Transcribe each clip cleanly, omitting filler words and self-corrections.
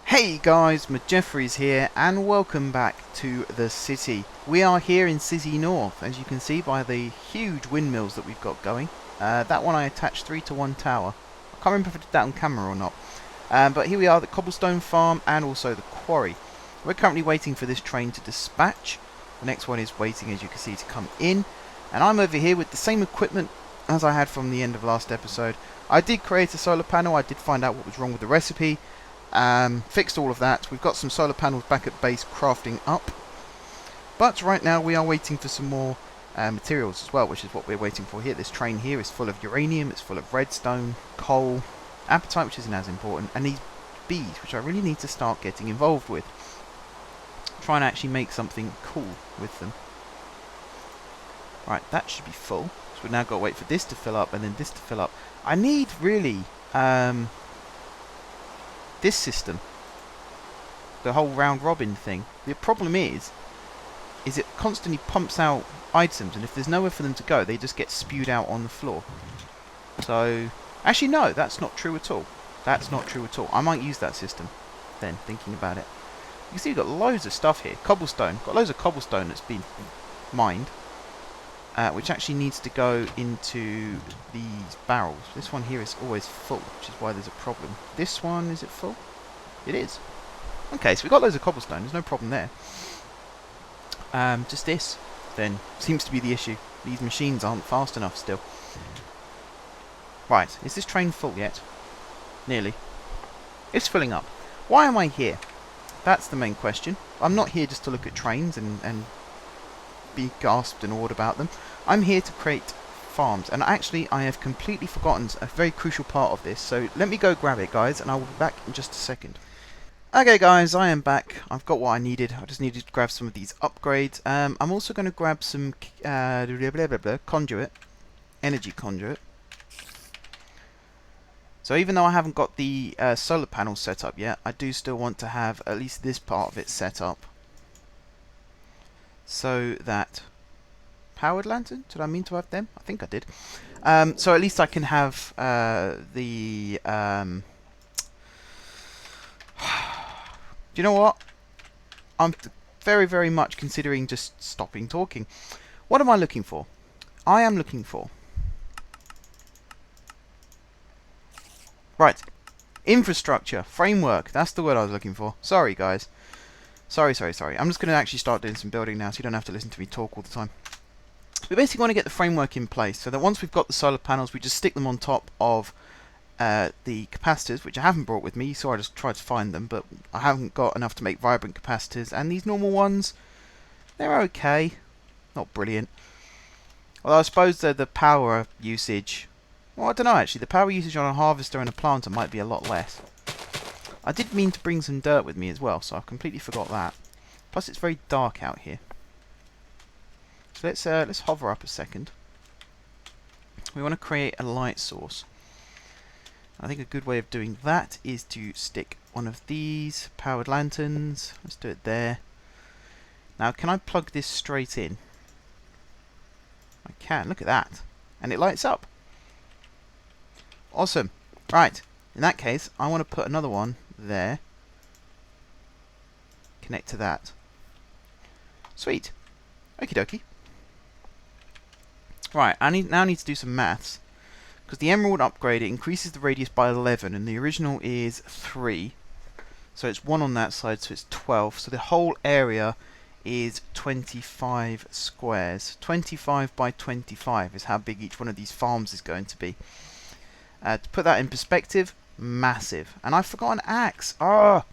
Hey guys, Jeffries here and welcome back to the city. We are here in City North, as you can see by the huge windmills that we've got going. That one I attached 3 to 1 tower. I can't remember if I did that on camera or not. But here we are, the cobblestone farm and also the quarry. We're currently waiting for this train to dispatch. The next one is waiting, as you can see, to come in. And I'm over here with the same equipment as I had from the end of last episode. I did create a solar panel, I did find out what was wrong with the recipe. Fixed all of that. We've got some solar panels back at base crafting up. But right now we are waiting for some more materials as well, which is what we're waiting for here. This train here is full of uranium, it's full of redstone, coal, apatite, which isn't as important, and these bees, which I really need to start getting involved with. Try and actually make something cool with them. Right, that should be full. So we've now got to wait for this to fill up and then this to fill up. I need really this system, the whole round robin thing. The problem is it constantly pumps out items, and if there's nowhere for them to go, they just get spewed out on the floor. So, actually no, that's not true at all. That's not true at all. I might use that system then, thinking about it. You can see we've got loads of stuff here. Cobblestone. Got loads of cobblestone that's been mined, which actually needs to go into these barrels. This one here is always full, which is why there's a problem. This one, is it full? It is. Okay, so we've got loads of cobblestone, there's no problem there. Just this, then, seems to be the issue. These machines aren't fast enough still. Right, is this train full yet? Nearly. It's filling up. Why am I here? That's the main question. I'm not here just to look at trains and be gasped and awed about them. I'm here to create farms, and actually I have completely forgotten a very crucial part of this, so let me go grab it, guys, and I will be back in just a second. Okay guys, I am back. I've got what I needed. I just needed to grab some of these upgrades. I'm also going to grab some conduit, energy conduit. So even though I haven't got the solar panel set up yet, I do still want to have at least this part of it set up. So that powered lantern? Did I mean to have them? I think I did. So at least I can have the... do you know what? I'm very, very much considering just stopping talking. What am I looking for? I am looking for... Right. Infrastructure. Framework. That's the word I was looking for. Sorry, guys. Sorry. I'm just going to actually start doing some building now, so you don't have to listen to me talk all the time. We basically want to get the framework in place, so that once we've got the solar panels, we just stick them on top of the capacitors, which I haven't brought with me. You saw I just tried to find them, but I haven't got enough to make vibrant capacitors. And these normal ones, they're okay. Not brilliant. Although I suppose the power usage... Well, I don't know actually. The power usage on a harvester and a planter might be a lot less. I did mean to bring some dirt with me as well, so I completely forgot that. Plus, it's very dark out here. So let's hover up a second. We want to create a light source. I think a good way of doing that is to stick one of these powered lanterns. Let's do it there. Now, can I plug this straight in? I can. Look at that. And it lights up. Awesome. Right. In that case, I want to put another one there. Connect to that. Sweet. Okie dokie. Right, I now need to do some maths. Because the emerald upgrade, it increases the radius by 11, and the original is 3. So it's 1 on that side, so it's 12. So the whole area is 25 squares. 25 by 25 is how big each one of these farms is going to be. To put that in perspective, massive. And I forgot an axe. Ah!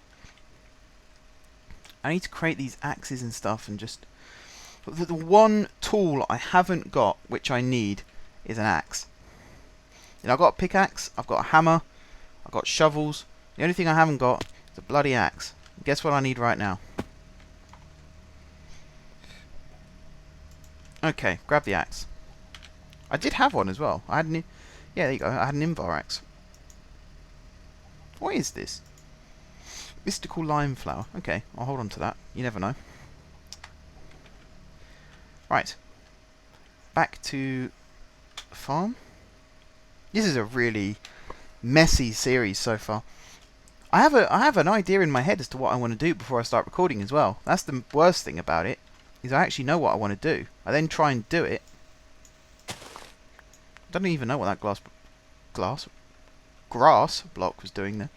I need to create these axes and stuff and just... The one tool I haven't got, which I need, is an axe. You know, I've got a pickaxe, I've got a hammer, I've got shovels. The only thing I haven't got is a bloody axe. Guess what I need right now? Okay, grab the axe. I did have one as well. I had an... Yeah, there you go. I had an Invar axe. What is this? Mystical lime flower. Okay, I'll hold on to that. You never know. Right. Back to farm. This is a really messy series so far. I have an idea in my head as to what I want to do before I start recording as well. That's the worst thing about it, is I actually know what I want to do. I then try and do it. I don't even know what that grass block was doing there.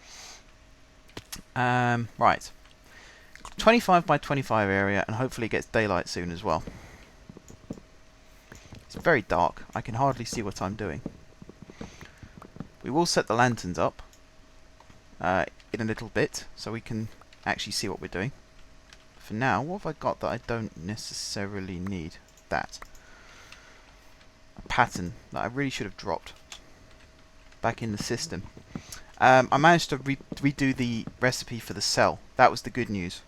Right. 25 by 25 area, and hopefully it gets daylight soon as well. It's very dark. I can hardly see what I'm doing. We will set the lanterns up in a little bit, so we can actually see what we're doing. For now, what have I got that I don't necessarily need? That. A pattern that I really should have dropped back in the system. I managed to redo the recipe for the cell. That was the good news.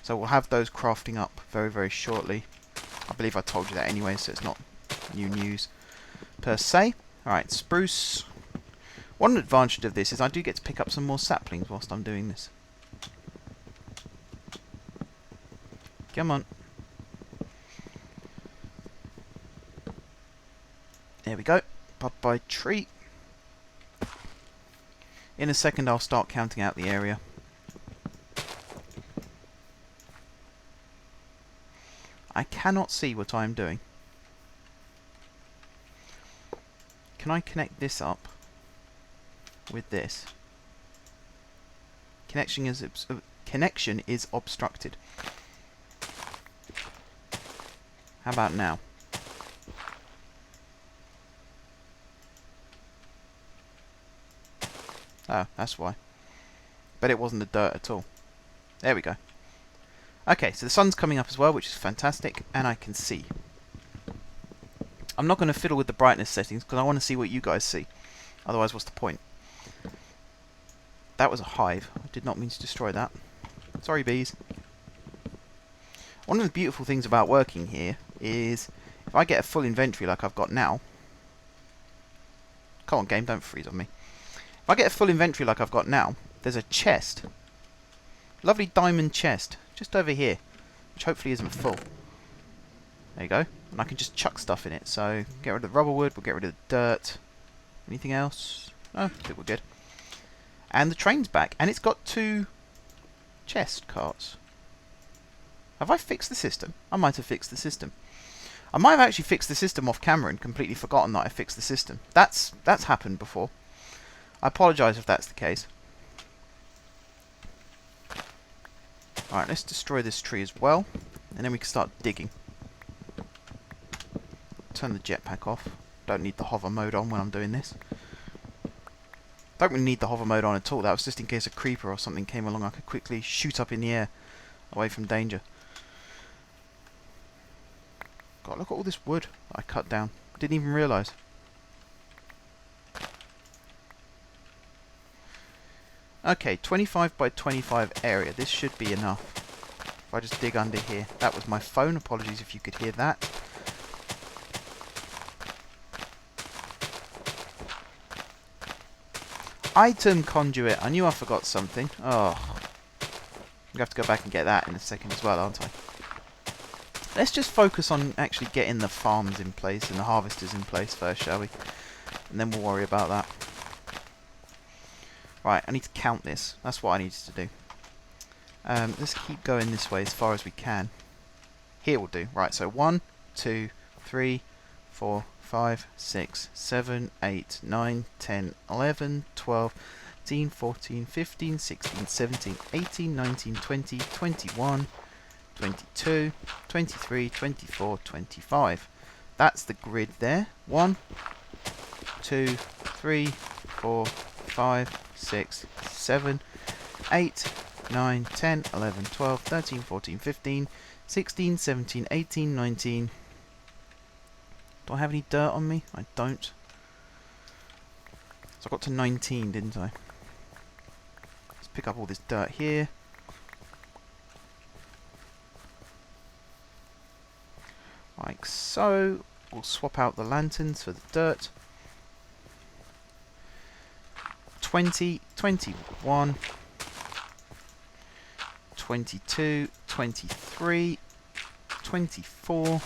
So we'll have those crafting up very, very shortly. I believe I told you that anyway, so it's not new news per se. Alright, spruce. One advantage of this is I do get to pick up some more saplings whilst I'm doing this. Come on. There we go. Bye-bye tree. In a second I'll start counting out the area. I cannot see what I'm doing. Can I connect this up with this? Connection is obstructed. How about now? Oh, that's why. But it wasn't the dirt at all. There we go. Okay, so the sun's coming up as well, which is fantastic, and I can see. I'm not going to fiddle with the brightness settings, because I want to see what you guys see. Otherwise, what's the point? That was a hive. I did not mean to destroy that. Sorry, bees. One of the beautiful things about working here is, if I get a full inventory like I've got now... Come on, game, don't freeze on me. If I get a full inventory like I've got now, there's a chest. Lovely diamond chest. Just over here, which hopefully isn't full. There you go. And I can just chuck stuff in it. So, get rid of the rubber wood, we'll get rid of the dirt. Anything else? No, I think we're good. And the train's back, and it's got 2 chest carts. Have I fixed the system? I might have fixed the system. I might have actually fixed the system off camera and completely forgotten that I fixed the system. That's happened before. I apologise if that's the case. Alright, let's destroy this tree as well, and then we can start digging. Turn the jetpack off. Don't need the hover mode on when I'm doing this. Don't really need the hover mode on at all. That was just in case a creeper or something came along, I could quickly shoot up in the air, away from danger. God, look at all this wood that I cut down. Didn't even realise. Okay, 25 by 25 area. This should be enough. If I just dig under here. That was my phone. Apologies if you could hear that. Item conduit. I knew I forgot something. Oh. I'm going to have to go back and get that in a second as well, aren't I? Let's just focus on actually getting the farms in place and the harvesters in place first, shall we? And then we'll worry about that. Right, I need to count this. That's what I needed to do. Let's keep going this way as far as we can. Here will do. Right, so 1, 2, 3, 4, 5, 6, 7, 8, 9, 10, 11, 12, 13, 14, 15, 16, 17, 18, 19, 20, 21, 22, 23, 24, 25. That's the grid there. 1, 2, 3, 4, 5, 6, 7, 8, 9, 10, 11, 12, 13, 14, 15, 16, 17, 18, 19. Do I have any dirt on me? I don't. So I got to 19, didn't I? Let's pick up all this dirt here. Like so. We'll swap out the lanterns for the dirt. 20, 21, 22, 23, 24,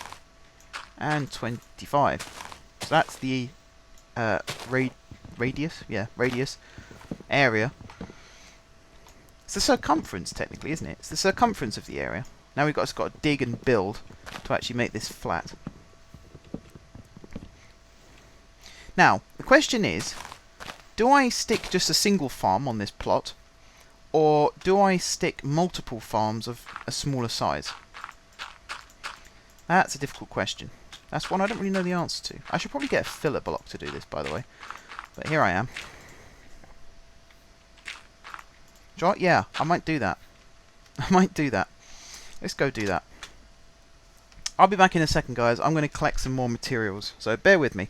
and 25. So that's the radius area. the circumference, technically, isn't it? It's the circumference of the area. Now we've got to dig and build to actually make this flat. Now, the question is, do I stick just a single farm on this plot, or do I stick multiple farms of a smaller size? That's a difficult question. That's one I don't really know the answer to. I should probably get a filler block to do this, by the way. But here I am. Do you know what? Yeah, I might do that. I might do that. Let's go do that. I'll be back in a second, guys. I'm going to collect some more materials, so bear with me.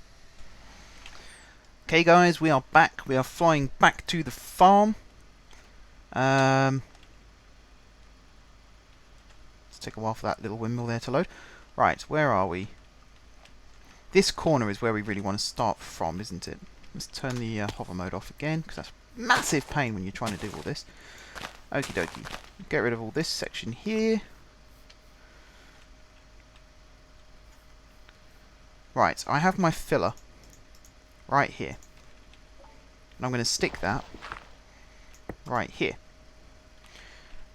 Okay, guys, we are back. We are flying back to the farm. Let's take a while for that little windmill there to load. Right, where are we? This corner is where we really want to start from, isn't it? Let's turn the hover mode off again, because that's massive pain when you're trying to do all this. Okie dokie. Get rid of all this section here. Right, I have my filler right here. And I'm going to stick that right here.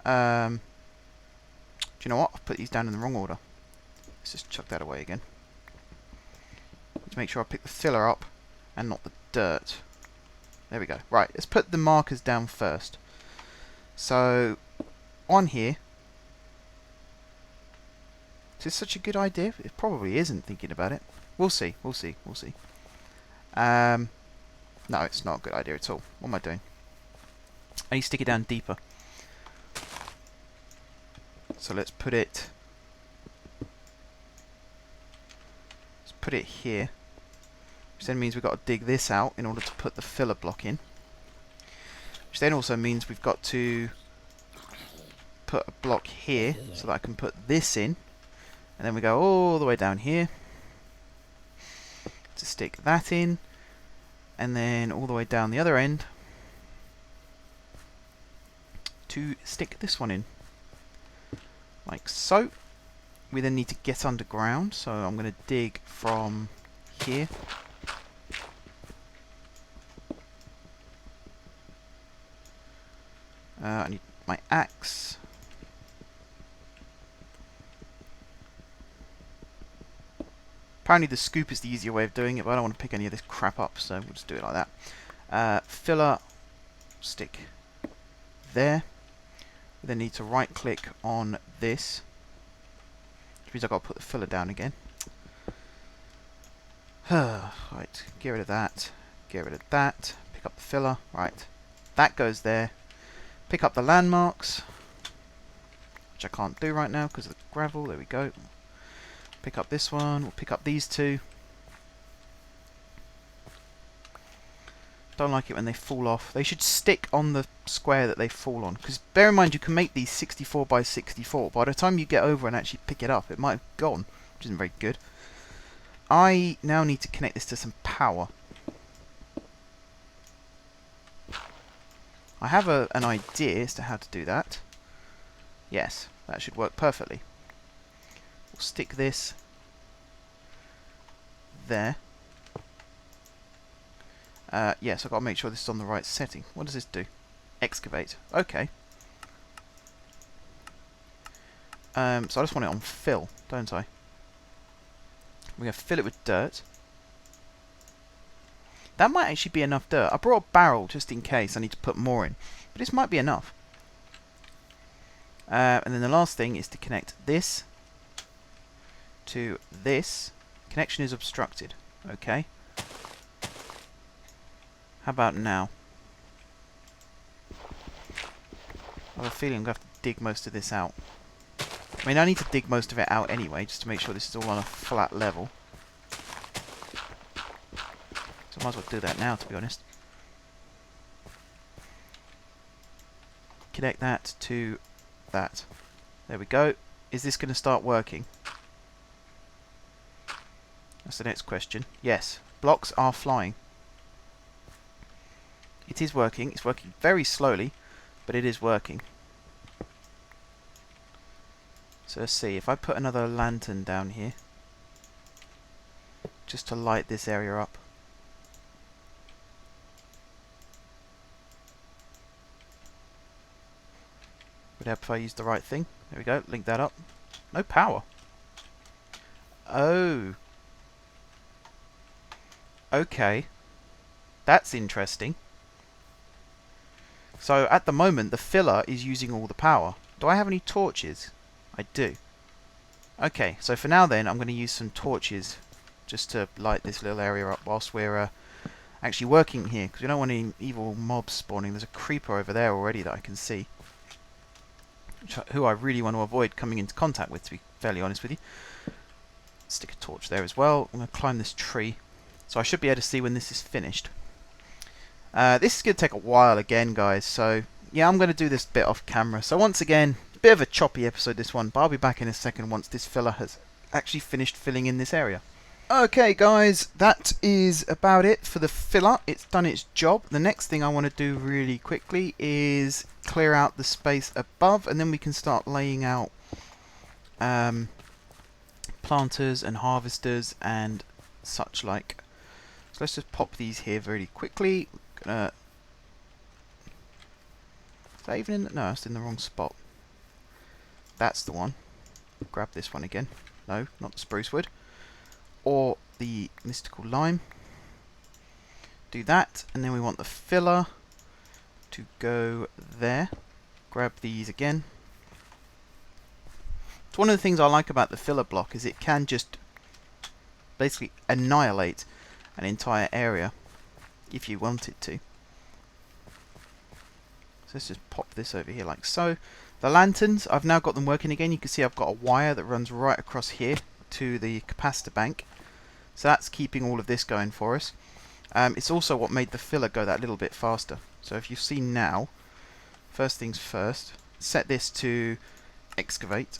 Do you know what? I've put these down in the wrong order. Let's just chuck that away again. Let's make sure I pick the filler up and not the dirt. There we go. Right, let's put the markers down first. So, on here. Is this such a good idea? It probably isn't, thinking about it. We'll see, we'll see, we'll see. No, it's not a good idea at all. What am I doing? I need to stick it down deeper. So let's put it here. Which then means we've got to dig this out in order to put the filler block in. Which then also means we've got to put a block here so that I can put this in. And then we go all the way down here to stick that in. And then all the way down the other end to stick this one in. Like so. We then need to get underground, so I'm going to dig from here. I need my axe. Apparently the scoop is the easier way of doing it, but I don't want to pick any of this crap up, so we'll just do it like that. Filler, stick there. We then need to right click on this, which means I've got to put the filler down again. Right, get rid of that, get rid of that, pick up the filler, right, that goes there. Pick up the landmarks, which I can't do right now because of the gravel, there we go. Pick up this one, we'll pick up these two. Don't like it when they fall off. They should stick on the square that they fall on, because bear in mind you can make these 64 by 64. By the time you get over and actually pick it up, it might have gone, which isn't very good. I now need to connect this to some power. I have an idea as to how to do that. Yes, that should work perfectly. We'll stick this there. Yes, I've got to make sure this is on the right setting. What does this do? Excavate. Okay. So I just want it on fill, don't I? We're going to fill it with dirt. That might actually be enough dirt. I brought a barrel just in case I need to put more in. But this might be enough. And then the last thing is to connect this to this. Connection is obstructed. Okay. How about now? I have a feeling I'm going to have to dig most of this out. I mean, I need to dig most of it out anyway, just to make sure this is all on a flat level. So I might as well do that now, to be honest. Connect that to that. There we go. Is this going to start working? That's the next question. Yes. Blocks are flying. It is working. It's working very slowly, but it is working. So let's see. If I put another lantern down here, just to light this area up. Would help if I used the right thing. There we go, link that up. No power. Oh. Okay. That's interesting. So at the moment the filler is using all the power. Do I have any torches? I do. Okay, so for now then I'm going to use some torches just to light this little area up whilst we're actually working here, because we don't want any evil mobs spawning. There's a creeper over there already that I can see, who I really want to avoid coming into contact with, to be fairly honest with you. Stick a torch there as well. I'm going to climb this tree, so I should be able to see when this is finished. This is going to take a while again, guys, so yeah, I'm going to do this bit off camera. So once again, a bit of a choppy episode this one, but I'll be back in a second once this filler has actually finished filling in this area. Okay guys, that is about it for the filler. It's done its job. The next thing I want to do really quickly is clear out the space above, and then we can start laying out planters and harvesters and such like. So let's just pop these here very quickly. Is that even in? No, it's in the wrong spot. That's the one. Grab this one again. No, not the spruce wood. Or the mystical lime. Do that, and then we want the filler to go there. Grab these again. It's one of the things I like about the filler block, is it can just basically annihilate an entire area if you want it to. So let's just pop this over here like so. The lanterns, I've now got them working again. You can see I've got a wire that runs right across here to the capacitor bank. So that's keeping all of this going for us. It's also what made the filler go that little bit faster. So if you see now, first things first, set this to excavate.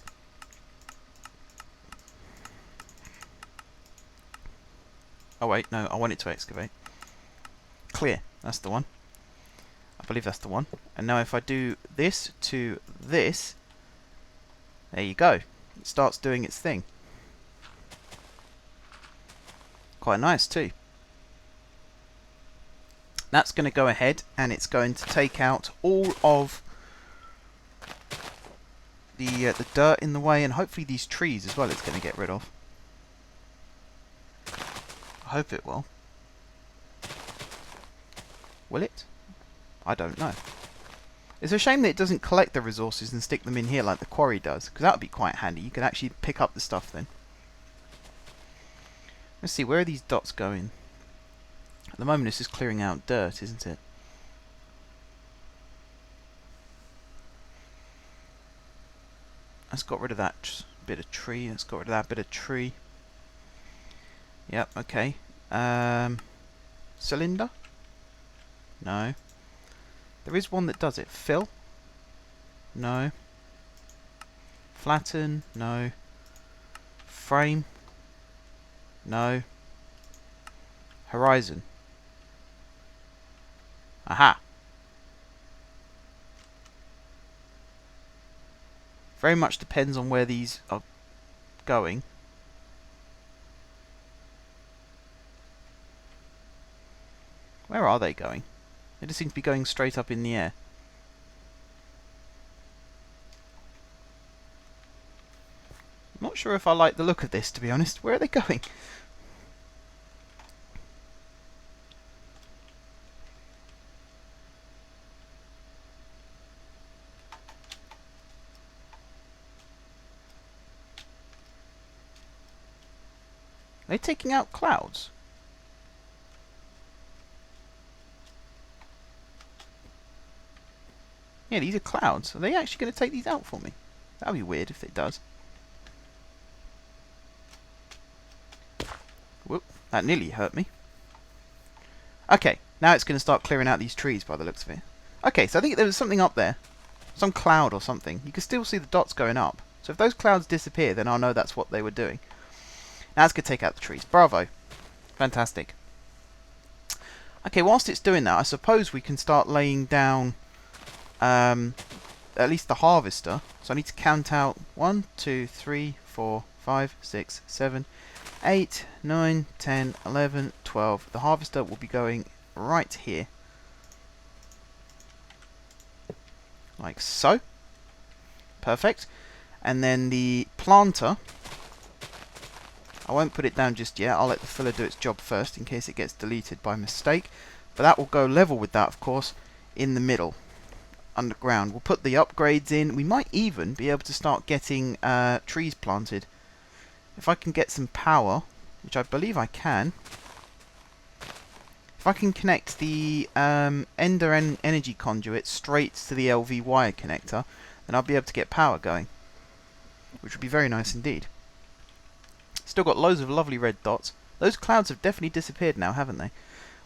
Oh wait, no, I want it to excavate. Clear, that's the one. I believe that's the one. And now if I do this to this, there you go. It starts doing its thing. Quite nice too. That's going to go ahead and it's going to take out all of the dirt in the way, and hopefully these trees as well it's going to get rid of. I hope it will. Will it? I don't know. It's a shame that it doesn't collect the resources and stick them in here like the quarry does, because that would be quite handy. You could actually pick up the stuff then. Let's see, where are these dots going? At the moment it's just clearing out dirt, isn't it? Let's got rid of that bit of tree. Let's got rid of that bit of tree. Yep, okay. Cylinder? No. There is one that does it. Fill? No. Flatten? No. Frame? No. Horizon? Aha! Very much depends on where these are going. Where are they going? They just seem to be going straight up in the air. I'm not sure if I like the look of this, to be honest. Where are they going? Are they taking out clouds? Yeah, these are clouds. Are they actually going to take these out for me? That would be weird if it does. Whoop, that nearly hurt me. Okay, now it's going to start clearing out these trees by the looks of it. Okay, so I think there was something up there. Some cloud or something. You can still see the dots going up. So if those clouds disappear, then I'll know that's what they were doing. Now it's going to take out the trees. Bravo. Fantastic. Okay, whilst it's doing that, I suppose we can start laying down at least the harvester. So I need to count out 1, 2, 3, 4, 5, 6, 7, 8, 9, 10, 11, 12. The harvester will be going right here. Like so. Perfect. And then the planter, I won't put it down just yet. I'll let the filler do its job first in case it gets deleted by mistake. But that will go level with that, of course, in the middle, underground. We'll put the upgrades in. We might even be able to start getting trees planted. If I can get some power, which I believe I can. If I can connect the Ender energy conduit straight to the LV wire connector, then I'll be able to get power going, which would be very nice indeed. Still got loads of lovely red dots. Those clouds have definitely disappeared now, haven't they?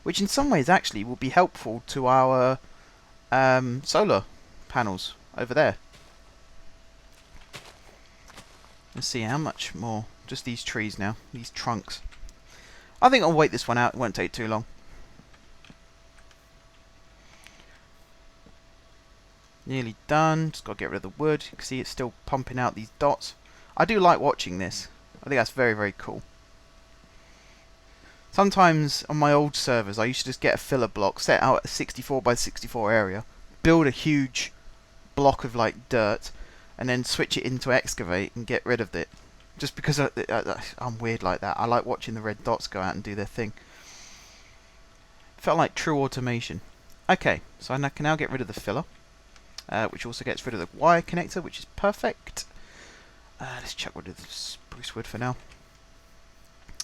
Which in some ways actually will be helpful to our solar panels over there. Let's see how much more. Just these trees now, these trunks. I think I'll wait this one out, it won't take too long. Nearly done, just got to get rid of the wood. You can see it's still pumping out these dots. I do like watching this. I think that's very, very cool. Sometimes on my old servers I used to just get a filler block, set out a 64 by 64 area, build a huge block of like dirt, and then switch it into excavate and get rid of it. Just because I'm weird like that. I like watching the red dots go out and do their thing. Felt like true automation. Okay, so I can now get rid of the filler, which also gets rid of the wire connector, which is perfect. Let's chuck rid of the spruce wood for now.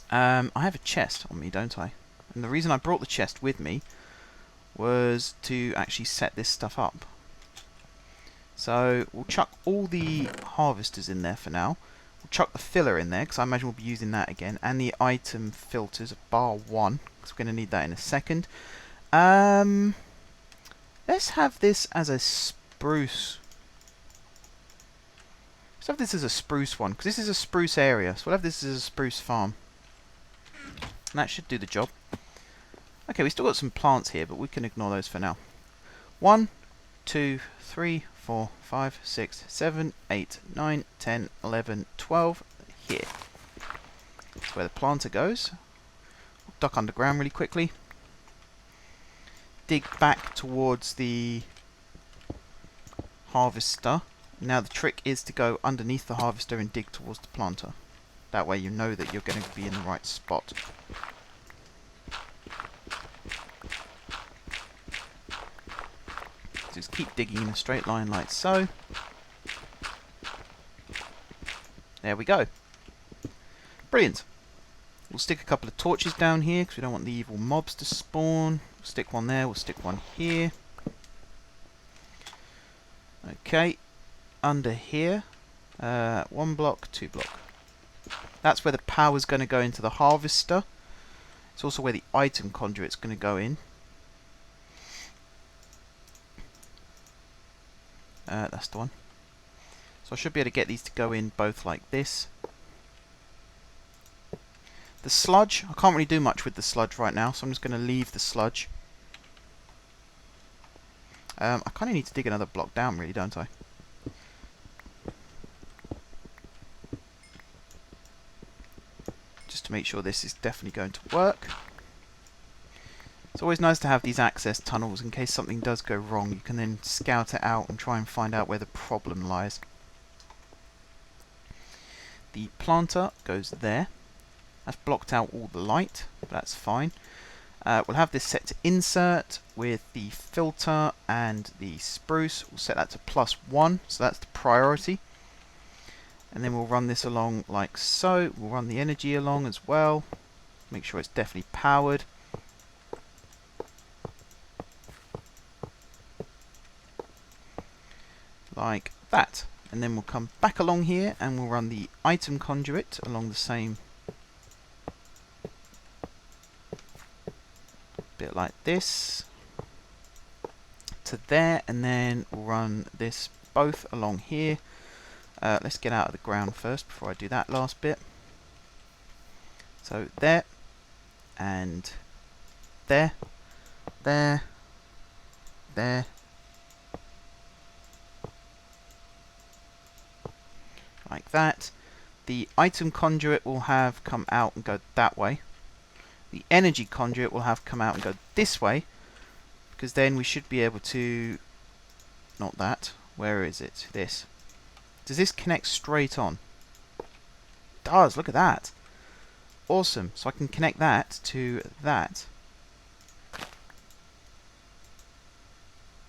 I have a chest on me, don't I? And the reason I brought the chest with me was to actually set this stuff up. So we'll chuck all the harvesters in there for now. We'll chuck the filler in there, because I imagine we'll be using that again. And the item filters, bar 1, because we're going to need that in a second. Let's have this as a spruce. Let's have this as a spruce one, because this is a spruce area. So we'll have this as a spruce farm. And that should do the job. Okay, we still got some plants here, but we can ignore those for now. 1, 2, 3, 4, 5, 6, 7, 8, 9, 10, 11, 12. Here. That's where the planter goes. We'll duck underground really quickly. Dig back towards the harvester. Now the trick is to go underneath the harvester and dig towards the planter. That way you know that you're going to be in the right spot. Just keep digging in a straight line like so. There we go. Brilliant. We'll stick a couple of torches down here because we don't want the evil mobs to spawn. We'll stick one there, we'll stick one here. Okay. Under here. 1 block, 2 block. That's where the power's going to go into the harvester. It's also where the item conduit's going to go in. That's the one. So I should be able to get these to go in both like this. The sludge, I can't really do much with the sludge right now, so I'm just going to leave the sludge. I kind of need to dig another block down really, don't I? Just to make sure this is definitely going to work. It's always nice to have these access tunnels in case something does go wrong. You can then scout it out and try and find out where the problem lies. The planter goes there. That's blocked out all the light, but that's fine. We'll have this set to insert with the filter and the spruce. We'll set that to +1, so that's the priority. And then we'll run this along like so. We'll run the energy along as well. Make sure it's definitely powered. Like that. And then we'll come back along here and we'll run the item conduit along the same bit like this to there, and then we'll run this both along here. Let's get out of the ground first before I do that last bit. So there, and there, there, there, like that. The item conduit will have come out and go that way. The energy conduit will have come out and go this way, because then we should be able to, not that, where is it? This. Does this connect straight on? It does, look at that. Awesome. So I can connect that to that.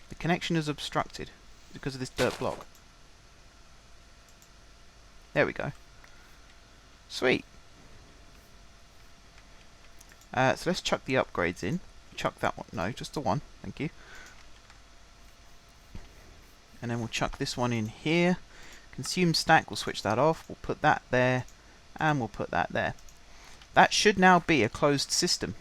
The connection is obstructed because of this dirt block. There we go. Sweet. So let's chuck the upgrades in. Chuck that one. No, just the one. Thank you. And then we'll chuck this one in here. Consume stack, we'll switch that off. We'll put that there. And we'll put that there. That should now be a closed system.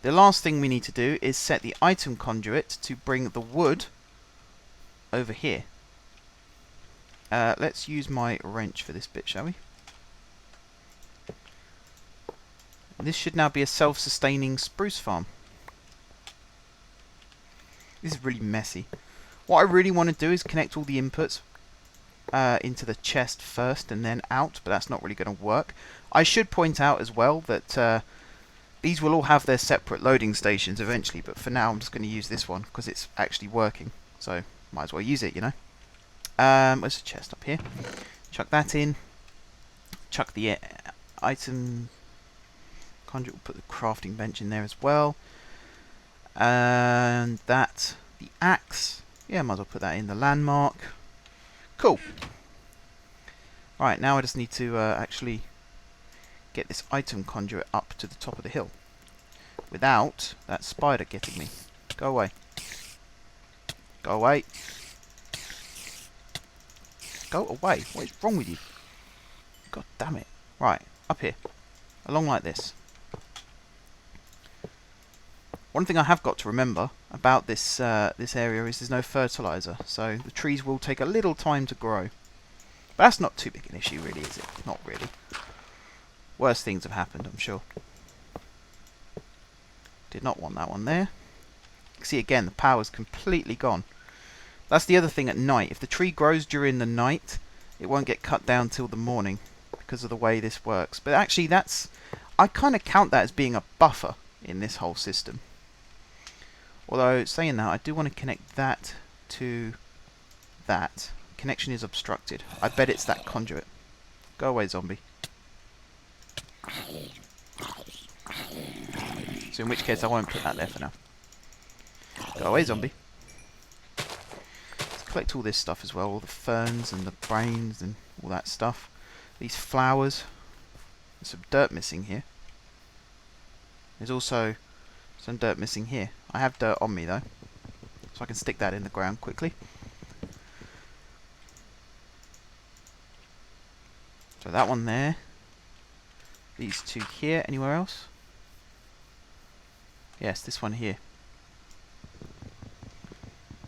The last thing we need to do is set the item conduit to bring the wood over here. Let's use my wrench for this bit, shall we? This should now be a self-sustaining spruce farm. This is really messy. What I really want to do is connect all the inputs into the chest first and then out, but that's not really going to work. I should point out as well that these will all have their separate loading stations eventually, but for now I'm just going to use this one because it's actually working, so might as well use it, you know. Where's the chest? Up here. Chuck that in. Chuck the item conduit. We'll put the crafting bench in there as well. And that, the axe. Yeah, might as well put that in the landmark. Cool. Right, now I just need to actually get this item conduit up to the top of the hill without that spider getting me. Go away. Go away. Go away. What is wrong with you? God damn it. Right, up here. Along like this. One thing I have got to remember about this this area is there's no fertilizer, so the trees will take a little time to grow. But that's not too big an issue, really, is it? Not really. Worse things have happened, I'm sure. Did not want that one there. See, again, the power's completely gone. That's the other thing at night. If the tree grows during the night, it won't get cut down till the morning because of the way this works. But actually, that's... I kind of count that as being a buffer in this whole system. Although, saying that, I do want to connect that to that. Connection is obstructed. I bet it's that conduit. Go away, zombie. So in which case I won't put that there for now. Go away, zombie. Let's collect all this stuff as well. All the ferns and the brains and all that stuff. These flowers. There's some dirt missing here. There's also some dirt missing here. I have dirt on me though, so I can stick that in the ground quickly. So that one there. These two here. Anywhere else? Yes, this one here.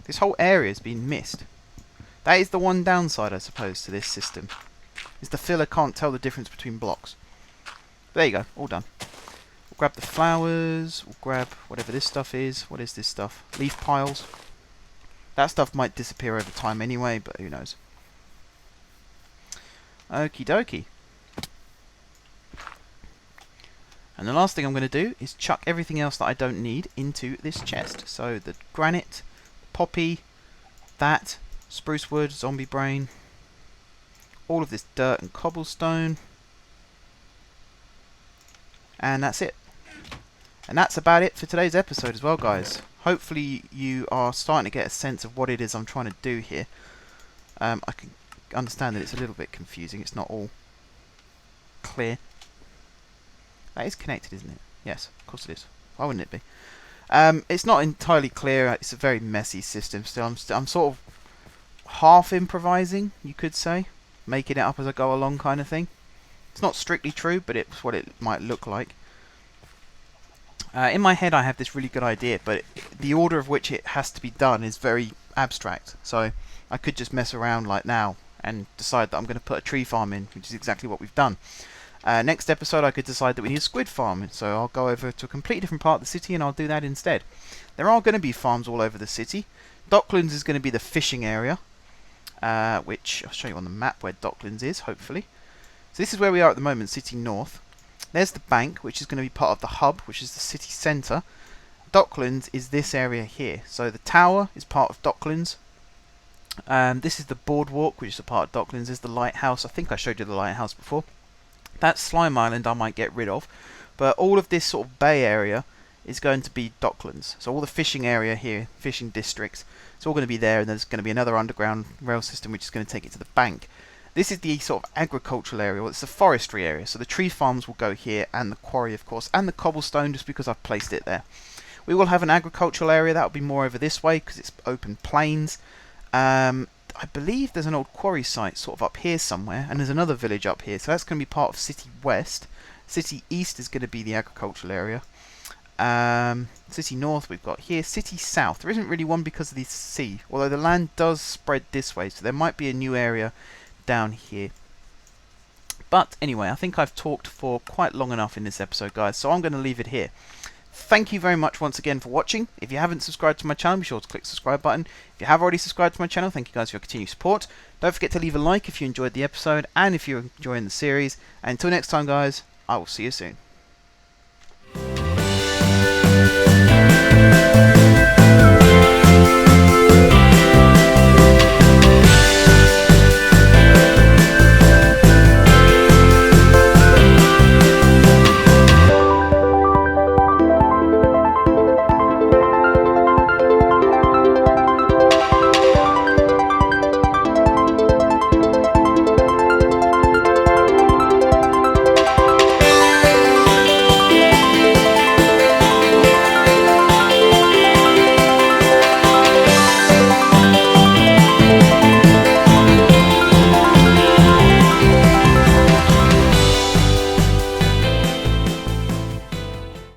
This whole area has been missed. That is the one downside, I suppose, to this system. Is the filler can't tell the difference between blocks. But there you go, all done. We'll grab the flowers, we'll grab whatever this stuff is. What is this stuff? Leaf piles. That stuff might disappear over time anyway, but who knows. Okie dokie. And the last thing I'm going to do is chuck everything else that I don't need into this chest. So the granite, poppy, that, spruce wood, zombie brain, all of this dirt and cobblestone. And that's it. And that's about it for today's episode as well, guys. Hopefully you are starting to get a sense of what it is I'm trying to do here. I can understand that it's a little bit confusing. It's not all clear. That is connected, isn't it? Yes, of course it is. Why wouldn't it be? It's not entirely clear. It's a very messy system still. I'm sort of half improvising, you could say. Making it up as I go along kind of thing. It's not strictly true, but it's what it might look like. In my head I have this really good idea, but the order of which it has to be done is very abstract. So I could just mess around like now and decide that I'm going to put a tree farm in, which is exactly what we've done. Next episode I could decide that we need a squid farm, so I'll go over to a completely different part of the city and I'll do that instead. There are going to be farms all over the city. Docklands is going to be the fishing area, which I'll show you on the map where Docklands is, hopefully. So this is where we are at the moment, City North. There's the bank, which is going to be part of the hub, which is the city centre. Docklands is this area here. So the tower is part of Docklands. This is the boardwalk, which is a part of Docklands. This is the lighthouse. I think I showed you the lighthouse before. That slime island I might get rid of, but all of this sort of bay area is going to be Docklands. So all the fishing area here, fishing districts, it's all going to be there, and there's going to be another underground rail system which is going to take it to the bank. This is the sort of agricultural area, well, it's the forestry area, so the tree farms will go here, and the quarry of course, and the cobblestone just because I've placed it there. We will have an agricultural area, that will be more over this way because it's open plains. I believe there's an old quarry site sort of up here somewhere, and there's another village up here, so that's going to be part of City West. City East is going to be the agricultural area. City North we've got here. City South, there isn't really one because of the sea, although the land does spread this way, so there might be a new area down here. But anyway, I think I've talked for quite long enough in this episode, guys, so I'm going to leave it here. Thank you very much once again for watching. If you haven't subscribed to my channel, be sure to click the subscribe button. If you have already subscribed to my channel, thank you guys for your continued support. Don't forget to leave a like if you enjoyed the episode and if you're enjoying the series. And until next time, guys, I will see you soon.